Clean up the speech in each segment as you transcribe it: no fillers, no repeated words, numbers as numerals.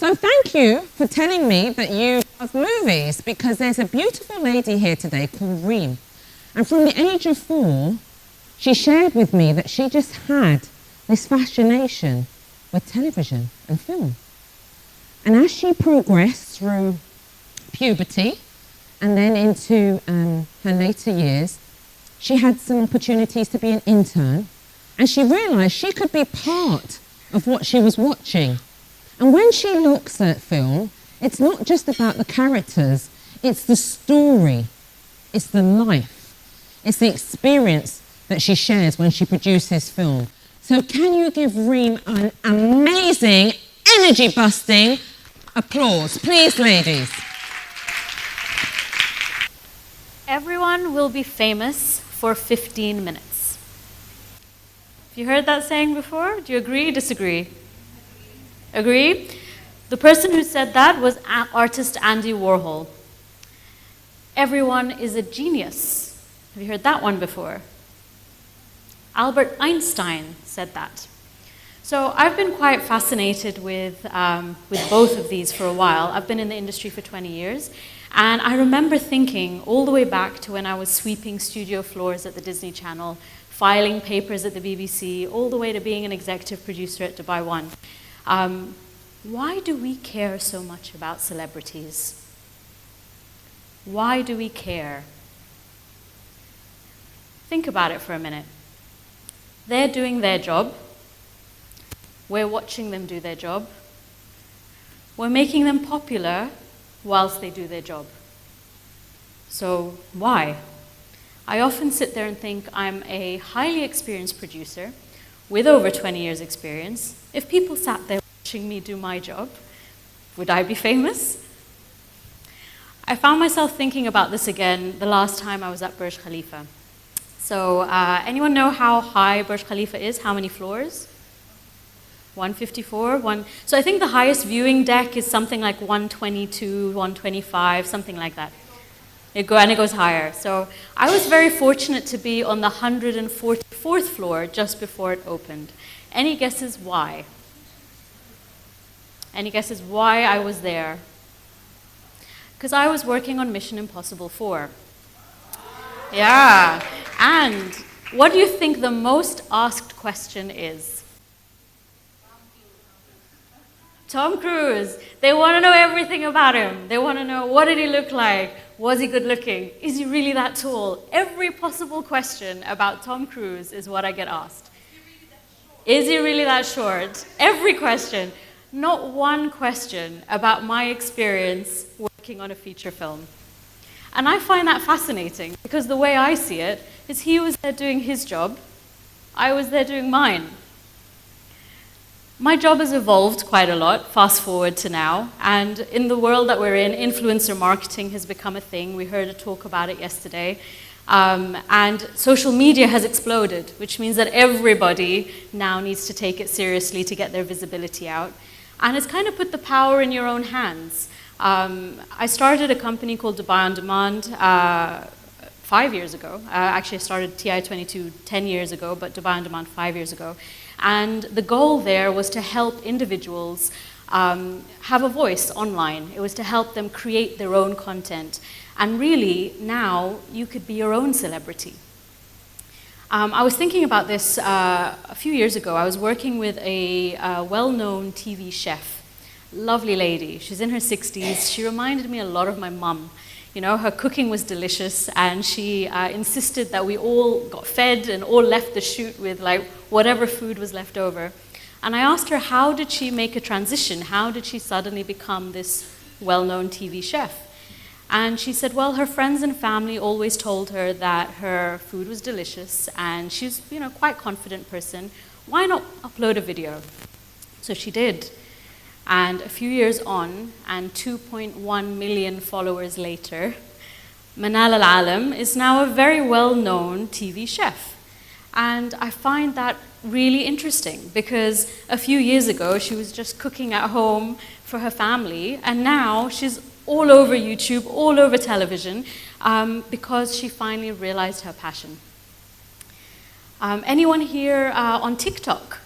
So thank you for telling me that you love movies, because there's a beautiful lady here today called Reim. And from the age of 4, she shared with me that she just had this fascination with television and film. And as she progressed through puberty and then into her later years, she had some opportunities to be an intern, and she realised she could be part of what she was watching. And when she looks at film, it's not just about the characters, it's the story, it's the life, it's the experience that she shares when she produces film. So can you give Reim an amazing, energy-busting applause, please, ladies? Everyone will be famous for 15 minutes. Have you heard that saying before? Do you agree, disagree? Agree? The person who said that was artist Andy Warhol. Everyone is a genius. Have you heard that one before? Albert Einstein said that. So I've been quite fascinated with both of these for a while. I've been in the industry for 20 years, and I remember thinking all the way back to when I was sweeping studio floors at the Disney Channel, filing papers at the BBC, all the way to being an executive producer at Dubai One. Why do we care so much about celebrities? Why do we care? Think about it for a minute. They're doing their job. We're watching them do their job. We're making them popular whilst they do their job. So why? I often sit there and think I'm a highly experienced producer with over 20 years experience. If people sat there watching me do my job, would I be famous? I found myself thinking about this again the last time I was at Burj Khalifa. So anyone know how high Burj Khalifa is? How many floors? 154? So I think the highest viewing deck is something like 122, 125, something like that. And it goes higher. So I was very fortunate to be on the 144th floor just before it opened. Any guesses why? Any guesses why I was there? Because I was working on Mission Impossible 4. Yeah. And what do you think the most asked question is? Tom Cruise. They want to know everything about him. They want to know, what did he look like? Was he good looking? Is he really that tall? Every possible question about Tom Cruise is what I get asked. Is he really that short? Every question. Not one question about my experience working on a feature film. And I find that fascinating, because the way I see it is he was there doing his job, I was there doing mine. My job has evolved quite a lot, fast forward to now, and in the world that we're in, influencer marketing has become a thing. We heard a talk about it yesterday. And social media has exploded, which means that everybody now needs to take it seriously to get their visibility out. And it's kind of put the power in your own hands. I started a company called Dubai On Demand 5 years ago. Actually, I started TI22 10 years ago, but Dubai On Demand 5 years ago. And the goal there was to help individuals have a voice online. It was to help them create their own content. And really, now, you could be your own celebrity. I was thinking about this a few years ago. I was working with a well-known TV chef. Lovely lady. She's in her 60s. She reminded me a lot of my mum. You know, her cooking was delicious, and she insisted that we all got fed and all left the shoot with like whatever food was left over. And I asked her, how did she make a transition? How did she suddenly become this well-known TV chef? And she said, well, her friends and family always told her that her food was delicious, and she's, you know, quite confident person. Why not upload a video? So she did. And a few years on, and 2.1 million followers later, Manal Al-Alam is now a very well-known TV chef. And I find that really interesting, because a few years ago, she was just cooking at home for her family, and now she's all over YouTube, all over television, because she finally realized her passion. Anyone here on TikTok?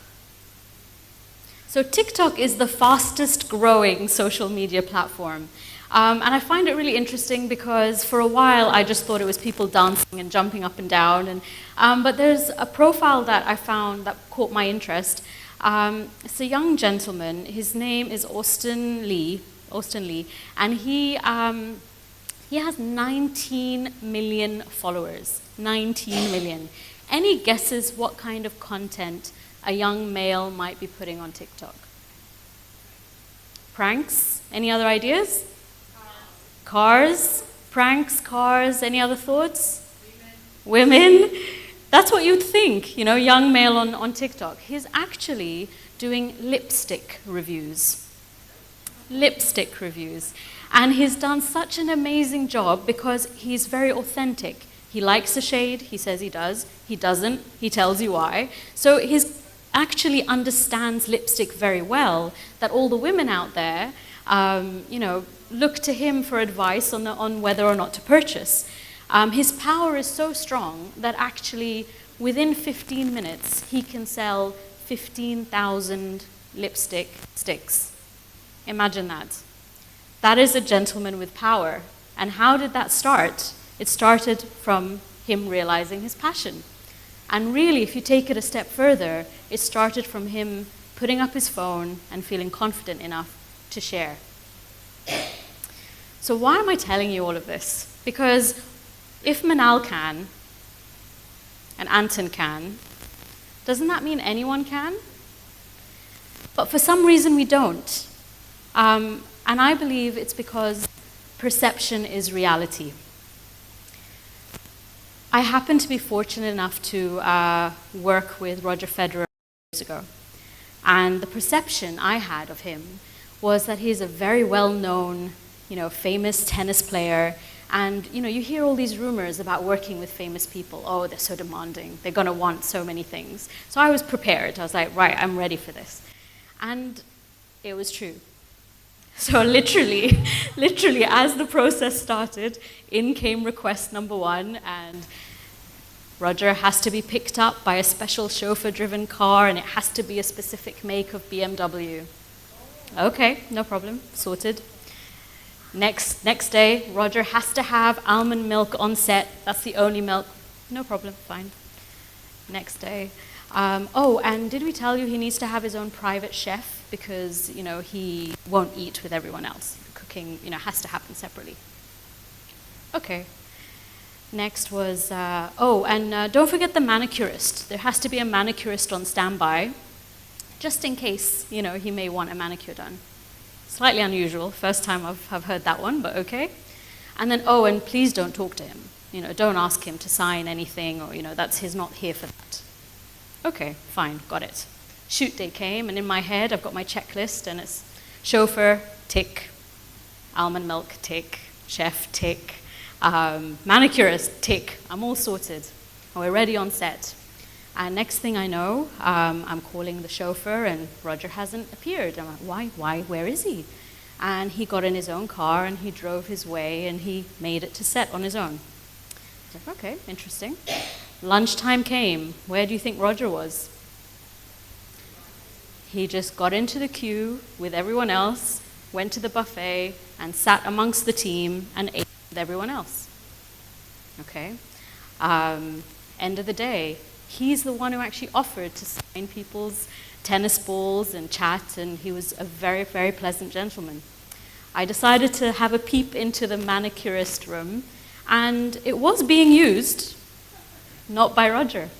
So TikTok is the fastest growing social media platform. And I find it really interesting because for a while I just thought it was people dancing and jumping up and down. But there's a profile that I found that caught my interest. It's a young gentleman. His name is Austin Lee, and he has 19 million followers. 19 million. Any guesses what kind of content a young male might be putting on TikTok? Pranks? Any other ideas? Cars? Pranks, cars, any other thoughts? Women? That's what you'd think, you know, young male on TikTok. He's actually doing lipstick reviews. Lipstick reviews. And he's done such an amazing job because he's very authentic. He likes a shade, he says he does. He doesn't, he tells you why. So he actually understands lipstick very well, that all the women out there, you know, look to him for advice on whether or not to purchase. His power is so strong that actually within 15 minutes he can sell 15,000 lipstick sticks. Imagine that. That is a gentleman with power. And how did that start? It started from him realizing his passion. And really, if you take it a step further, it started from him putting up his phone and feeling confident enough to share. So why am I telling you all of this? Because if Manal can, and Anton can, doesn't that mean anyone can? But for some reason we don't. And I believe it's because perception is reality. I happen to be fortunate enough to work with Roger Federer years ago. And the perception I had of him was that he's a very well-known, you know, famous tennis player. And, you know, you hear all these rumors about working with famous people. Oh, they're so demanding. They're going to want so many things. So I was prepared. I was like, right, I'm ready for this. And it was true. So literally, as the process started, in came request number 1, and Roger has to be picked up by a special chauffeur-driven car, and it has to be a specific make of BMW. Okay, no problem, sorted. Next day, Roger has to have almond milk on set. That's the only milk. No problem, fine. Next day. Oh, and did we tell you he needs to have his own private chef because, you know, he won't eat with everyone else. Cooking, you know, has to happen separately. Okay. Next was, don't forget the manicurist. There has to be a manicurist on standby, just in case, you know, he may want a manicure done. Slightly unusual, first time I've heard that one, but okay. And then, oh, and please don't talk to him. You know, don't ask him to sign anything, or, you know, he's not here for that. Okay, fine, got it. Shoot day came, and in my head, I've got my checklist, and it's chauffeur, tick, almond milk, tick, chef, tick, manicurist, tick. I'm all sorted. We're ready on set. And next thing I know, I'm calling the chauffeur, and Roger hasn't appeared. I'm like, why, where is he? And he got in his own car, and he drove his way, and he made it to set on his own. I was like, okay, interesting. Lunchtime came. Where do you think Roger was? He just got into the queue with everyone else, went to the buffet, and sat amongst the team and ate with everyone else. Okay? End of the day, he's the one who actually offered to sign people's tennis balls and chat, and he was a very, very pleasant gentleman. I decided to have a peep into the manicurist room, and it was being used, not by Roger.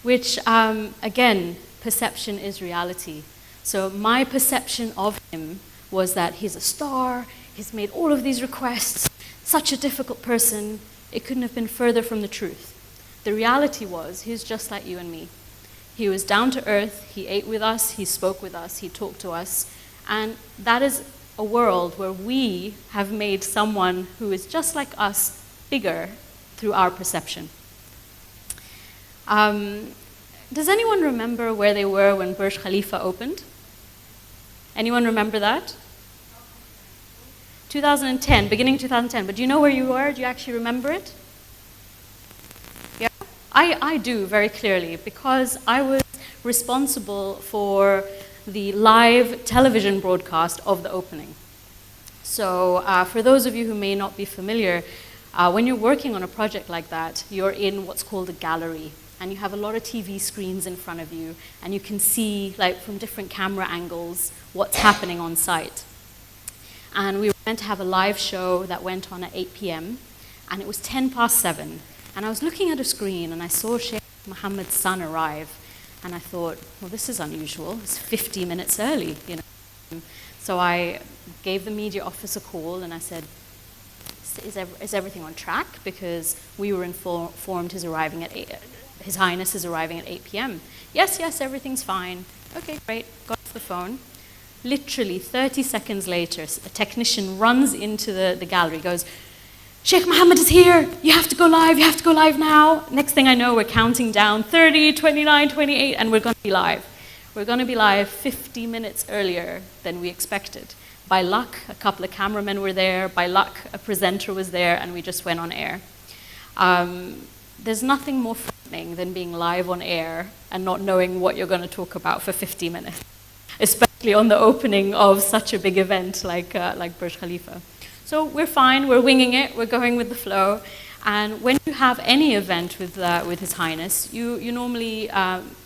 Which, again, perception is reality. So my perception of him was that he's a star, he's made all of these requests, such a difficult person. It couldn't have been further from the truth. The reality was, he's just like you and me. He was down to earth, he ate with us, he spoke with us, he talked to us, and that is a world where we have made someone who is just like us bigger through our perception. Does anyone remember where they were when Burj Khalifa opened? Anyone remember that? 2010, beginning 2010. But do you know where you were? Do you actually remember it? Yeah? I do very clearly, because I was responsible for the live television broadcast of the opening. So for those of you who may not be familiar, when you're working on a project like that, you're in what's called a gallery, and you have a lot of TV screens in front of you, and you can see, like, from different camera angles what's happening on site. And we were meant to have a live show that went on at 8 p.m., and it was 7:10, and I was looking at a screen, and I saw Sheikh Mohammed's son arrive, and I thought, well, this is unusual. It's 50 minutes early, you know. So I gave the media office a call, and I said, is everything on track? Because we were informed His Highness is arriving at 8 p.m. Yes, everything's fine. Okay, great. Got off the phone. Literally 30 seconds later, a technician runs into the gallery, goes, Sheikh Mohammed is here. You have to go live now. Next thing I know, we're counting down 30, 29, 28, and we're going to be live. We're going to be live 50 minutes earlier than we expected. By luck, a couple of cameramen were there. By luck, a presenter was there, and we just went on air. There's nothing more frightening than being live on air and not knowing what you're going to talk about for 50 minutes, especially on the opening of such a big event like Burj Khalifa. So we're fine, we're winging it, we're going with the flow. And when you have any event with His Highness, you normally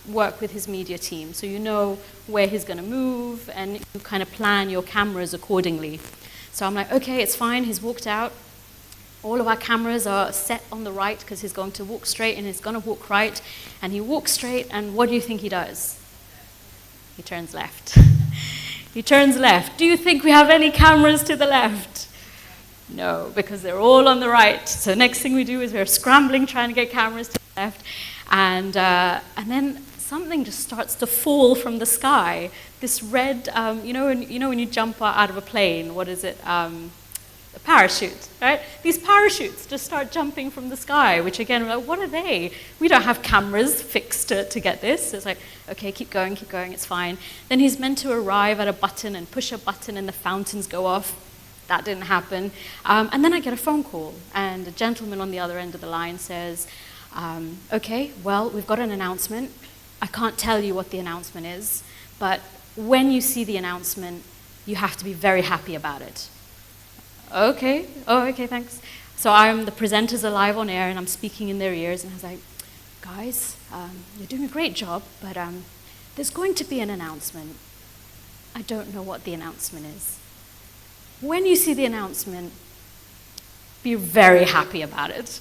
work with his media team. So you know where he's going to move, and you kind of plan your cameras accordingly. So I'm like, okay, it's fine, he's walked out. All of our cameras are set on the right because he's going to walk straight, and he's going to walk right. And he walks straight, and what do you think he does? He turns left. He turns left. Do you think we have any cameras to the left? No, because they're all on the right. So next thing we do is we're scrambling, trying to get cameras to the left. And then something just starts to fall from the sky. This red, you know when you jump out of a plane, what is it? A parachute, right? These parachutes just start jumping from the sky, which again, we're like, what are they? We don't have cameras fixed to get this. So it's like, okay, keep going, it's fine. Then he's meant to arrive at a button and push a button and the fountains go off. That didn't happen. And then I get a phone call, and a gentleman on the other end of the line says, okay, well, we've got an announcement. I can't tell you what the announcement is, but when you see the announcement, you have to be very happy about it. Okay, okay, thanks. So the presenters are live on air, and I'm speaking in their ears, and I was like, guys, you're doing a great job, but there's going to be an announcement. I don't know what the announcement is. When you see the announcement, be very happy about it.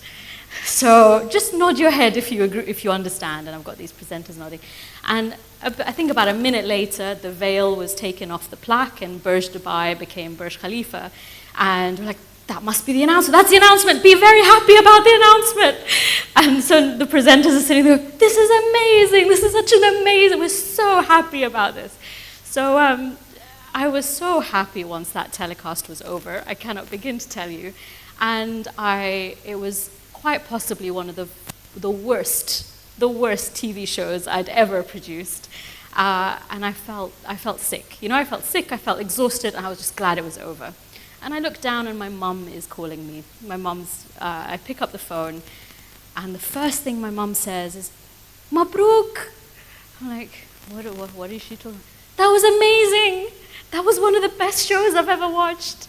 So just nod your head if you agree, if you understand, and I've got these presenters nodding. And I think about a minute later, the veil was taken off the plaque, and Burj Dubai became Burj Khalifa. And we're like, that must be the announcement. That's the announcement. Be very happy about the announcement. And so the presenters are sitting there, this is amazing. This is such an amazing, we're so happy about this. So I was so happy once that telecast was over. I cannot begin to tell you. And it was quite possibly one of the worst TV shows I'd ever produced. And I felt sick. You know, I felt sick, I felt exhausted, and I was just glad it was over. And I looked down, and my mum is calling me. I pick up the phone, and the first thing my mum says is, Mabruk. I'm like, what is she talking about? That was amazing. That was one of the best shows I've ever watched.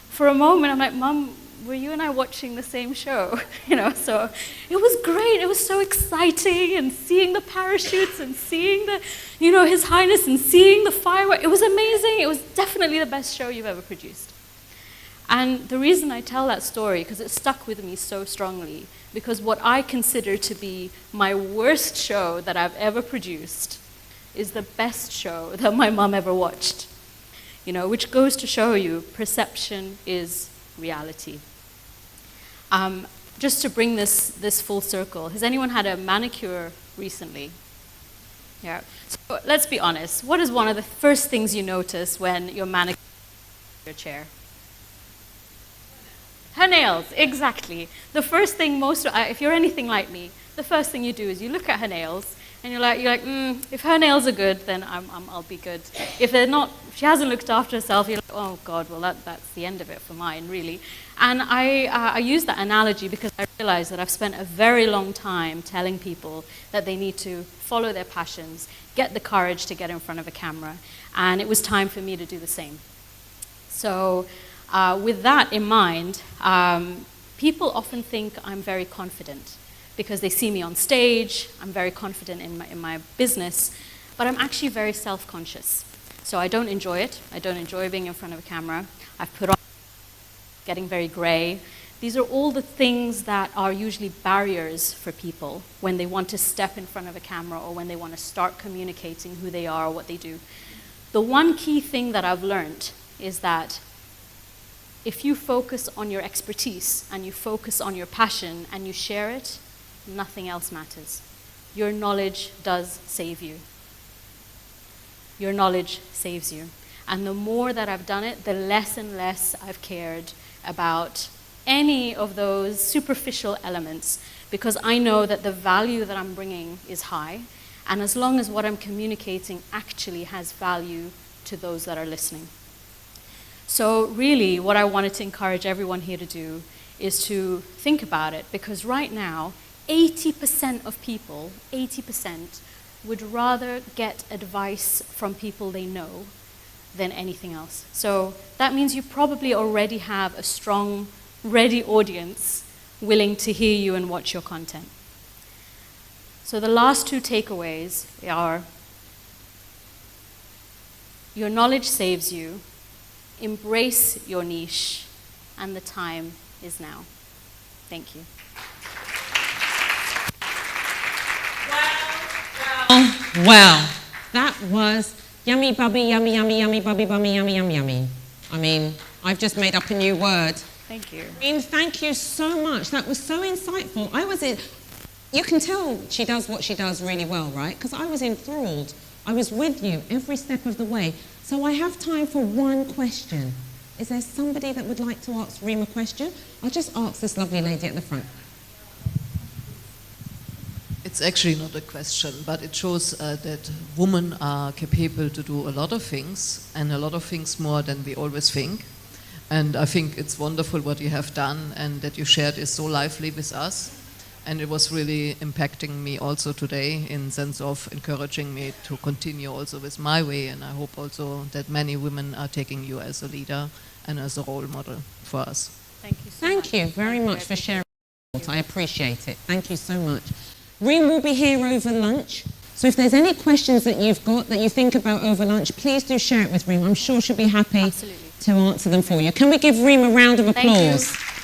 For a moment, I'm like, Mum, were you and I watching the same show? You know, so it was great. It was so exciting, and seeing the parachutes and seeing His Highness and seeing the fireworks. It was amazing. It was definitely the best show you've ever produced. And the reason I tell that story, because it stuck with me so strongly, because what I consider to be my worst show that I've ever produced is the best show that my mum ever watched. You know, which goes to show you perception is reality. Just to bring this full circle, has anyone had a manicure recently? Yeah. So let's be honest. What is one of the first things you notice when you're manicuring your chair? Her nails, exactly. The first thing if you're anything like me, the first thing you do is you look at her nails, And you're like, if her nails are good, then I'll be good. If they're not, if she hasn't looked after herself, you're like, oh God, well that's the end of it for mine, really. And I use that analogy because I realize that I've spent a very long time telling people that they need to follow their passions, get the courage to get in front of a camera, and it was time for me to do the same. So with that in mind, people often think I'm very confident because they see me on stage. I'm very confident in my business, but I'm actually very self-conscious. So I don't enjoy it. I don't enjoy being in front of a camera. I've put on getting very gray. These are all the things that are usually barriers for people when they want to step in front of a camera or when they want to start communicating who they are or what they do. The one key thing that I've learned is that if you focus on your expertise and you focus on your passion and you share it, nothing else matters. Your knowledge does save you. Your knowledge saves you. And the more that I've done it, the less and less I've cared about any of those superficial elements, because I know that the value that I'm bringing is high, and as long as what I'm communicating actually has value to those that are listening. So really, what I wanted to encourage everyone here to do is to think about it, because right now, 80% of people, 80%, would rather get advice from people they know than anything else. So that means you probably already have a strong, ready audience willing to hear you and watch your content. So the last two takeaways are: your knowledge saves you, embrace your niche, and the time is now. Thank you. Well, that was yummy bubby, yummy, yummy, yummy, bubby, bummy, yummy, yummy, yummy. I mean, I've just made up a new word. Thank you. Reim, thank you so much. That was so insightful. You can tell she does what she does really well, right? Because I was enthralled. I was with you every step of the way. So I have time for one question. Is there somebody that would like to ask Reim a question? I'll just ask this lovely lady at the front. It's actually not a question, but it shows that women are capable to do a lot of things, and a lot of things more than we always think. And I think it's wonderful what you have done, and that you shared is so lively with us. And it was really impacting me also today, in sense of encouraging me to continue also with my way. And I hope also that many women are taking you as a leader and as a role model for us. Thank you so much. Thank you very much for sharing. I appreciate it. Thank you so much. Reim will be here over lunch. So if there's any questions that you've got that you think about over lunch, please do share it with Reim. I'm sure she'll be happy Absolutely. to answer them for you. Can we give Reim a round of applause? Thank you.